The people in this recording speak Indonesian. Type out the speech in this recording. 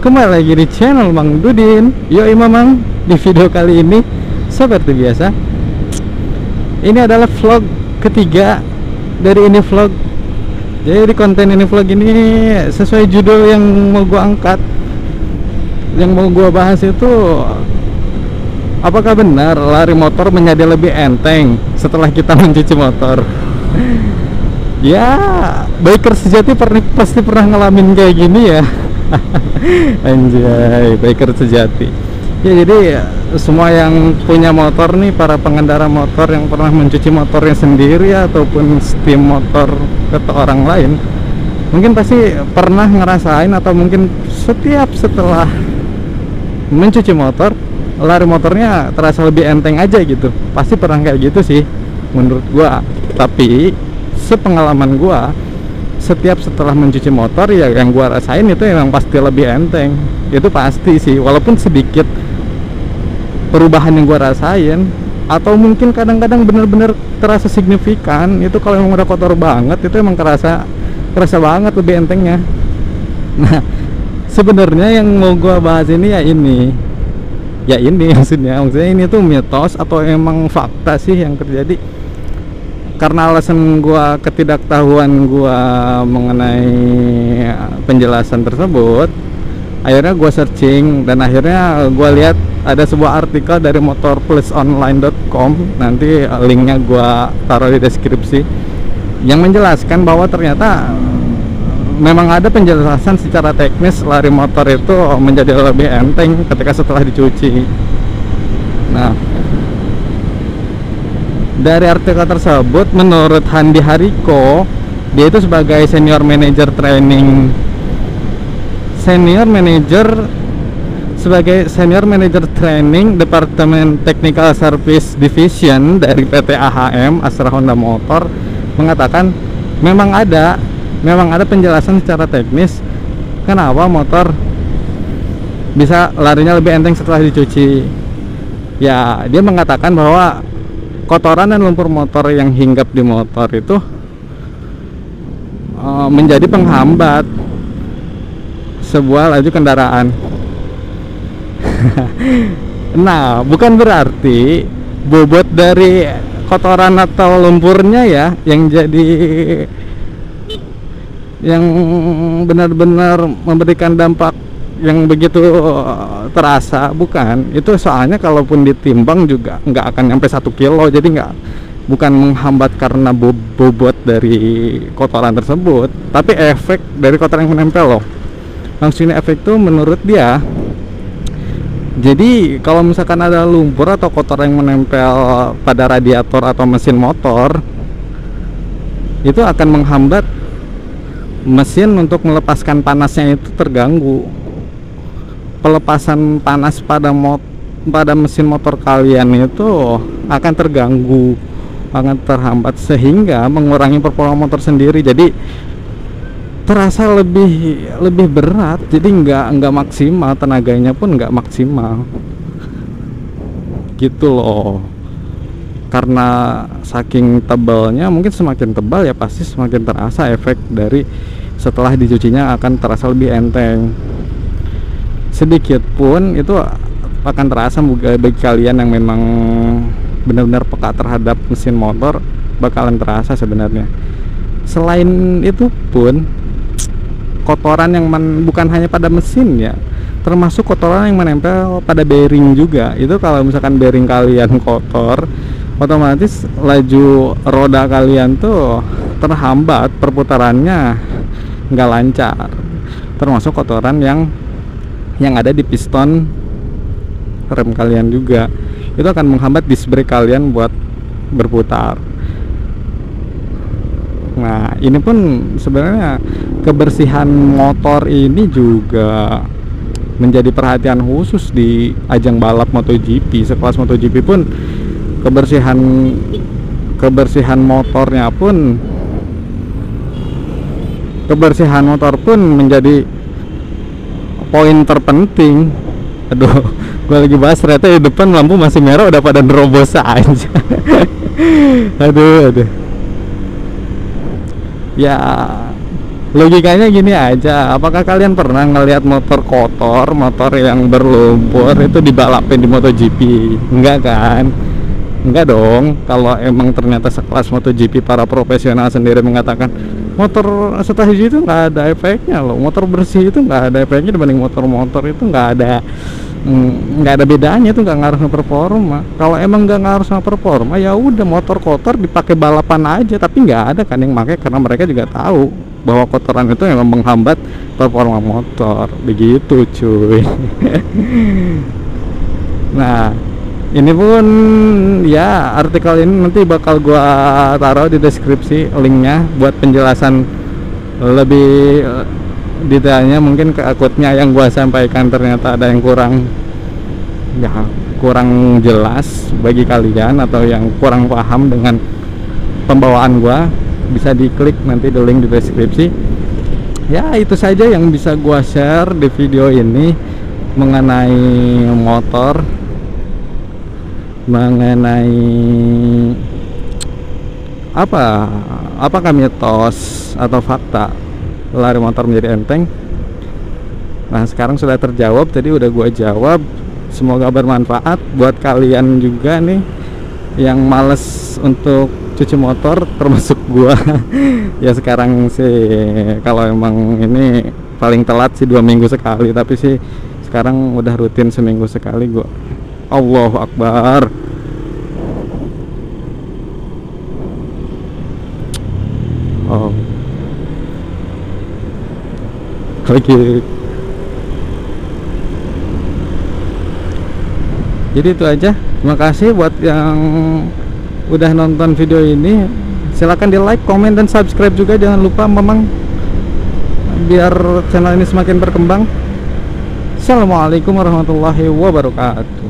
Kembali lagi di channel Mang Dudin. Yoi Mamang. Di video kali ini seperti biasa, ini adalah vlog ketiga dari ini vlog. Jadi konten ini vlog ini sesuai judul yang mau gua angkat. Yang mau gua bahas itu, apakah benar lari motor menjadi lebih enteng setelah kita mencuci motor? Ya, biker sejati pasti pernah ngalamin kayak gini ya. Anjay, biker sejati. Ya, jadi semua yang punya motor nih, para pengendara motor yang pernah mencuci motornya sendiri ataupun setim motor ke orang lain, mungkin pasti pernah ngerasain atau mungkin setelah mencuci motor, lari motornya terasa lebih enteng aja gitu. Pasti pernah kayak gitu sih menurut gua. Tapi sepengalaman gua, setelah mencuci motor ya yang gua rasain itu emang pasti lebih enteng. Itu pasti sih, walaupun sedikit perubahan yang gua rasain, atau mungkin kadang-kadang bener-bener terasa signifikan. Itu kalau emang udah kotor banget, itu emang kerasa banget lebih entengnya. Nah, sebenarnya yang mau gua bahas ini maksudnya ini tuh mitos atau emang fakta sih yang terjadi. Karena alasan gua, ketidaktahuan gua mengenai penjelasan tersebut, akhirnya gua searching dan akhirnya gua lihat ada sebuah artikel dari motorplusonline.com. Nanti linknya gua taruh di deskripsi, yang menjelaskan bahwa ternyata memang ada penjelasan secara teknis lari motor itu menjadi lebih enteng ketika setelah dicuci. Nah, dari artikel tersebut, menurut Handi Hariko, dia itu sebagai senior manager training Departemen Technical Service Division dari PT AHM Astra Honda Motor, mengatakan memang ada penjelasan secara teknis kenapa motor bisa larinya lebih enteng setelah dicuci. Ya, dia mengatakan bahwa kotoran dan lumpur motor yang hinggap di motor itu menjadi penghambat sebuah laju kendaraan. Nah, bukan berarti bobot dari kotoran atau lumpurnya ya yang benar-benar memberikan dampak yang begitu terasa, bukan. Itu soalnya kalaupun ditimbang juga nggak akan sampai 1 kilo, jadi bukan menghambat karena bobot dari kotoran tersebut, tapi efek dari kotoran yang menempel loh. Maksudnya efek itu menurut dia, jadi kalau misalkan ada lumpur atau kotoran yang menempel pada radiator atau mesin motor, itu akan menghambat mesin untuk melepaskan panasnya, itu terganggu. Pelepasan panas pada mesin motor kalian itu akan terganggu, akan terhambat, sehingga mengurangi performa motor sendiri. Jadi terasa lebih berat, jadi nggak maksimal, tenaganya pun nggak maksimal gitu loh. Karena saking tebalnya, mungkin semakin tebal ya pasti semakin terasa efek dari setelah dicucinya, akan terasa lebih enteng. Sedikit pun itu akan terasa bagi kalian yang memang benar-benar peka terhadap mesin motor, bakalan terasa sebenarnya. Selain itu pun, kotoran yang bukan hanya pada mesin ya, termasuk kotoran yang menempel pada bearing juga. Itu kalau misalkan bearing kalian kotor, otomatis laju roda kalian tuh terhambat, perputarannya nggak lancar. Termasuk kotoran yang ada di piston rem kalian juga, itu akan menghambat disc brake kalian buat berputar. Nah, ini pun sebenarnya kebersihan motor ini juga menjadi perhatian khusus di ajang balap MotoGP. Sekelas MotoGP pun kebersihan motor pun menjadi poin terpenting. Aduh, gue lagi bahas ternyata di depan lampu masih merah udah pada nerobos aja. aduh. Ya, Logikanya gini aja, apakah kalian pernah ngelihat motor kotor, motor yang berlumpur itu dibalapin di MotoGP? Enggak kan? Enggak dong. Kalau emang ternyata sekelas MotoGP para profesional sendiri mengatakan motor setelah itu nggak ada efeknya loh, motor bersih itu nggak ada efeknya dibanding motor-motor itu, nggak ada bedanya, itu nggak ngaruh sama performa. Kalau emang nggak ngaruh sama performa, ya udah motor kotor dipakai balapan aja. Tapi nggak ada kan yang pakai, karena mereka juga tahu bahwa kotoran itu memang menghambat performa motor. Begitu cuy. Nah, ini pun ya, artikel ini nanti bakal gua taruh di deskripsi linknya buat penjelasan lebih detailnya. Mungkin keakutnya yang gua sampaikan ternyata ada yang kurang jelas bagi kalian, atau yang kurang paham dengan pembawaan gua, bisa diklik nanti di link di deskripsi. Ya, itu saja yang bisa gua share di video ini mengenai motor, mengenai apakah mitos atau fakta lari motor menjadi enteng. Nah, sekarang sudah terjawab, tadi udah gua jawab. Semoga bermanfaat buat kalian juga nih yang males untuk cuci motor, termasuk gua. Ya sekarang sih kalau emang ini paling telat sih 2 minggu sekali, tapi sih sekarang udah rutin seminggu sekali gua. Allahu Akbar. Oh, lagi. Jadi itu aja. Terima kasih buat yang udah nonton video ini. Silahkan di like, komen, dan subscribe juga. Jangan lupa memang, biar channel ini semakin berkembang. Assalamualaikum warahmatullahi wabarakatuh.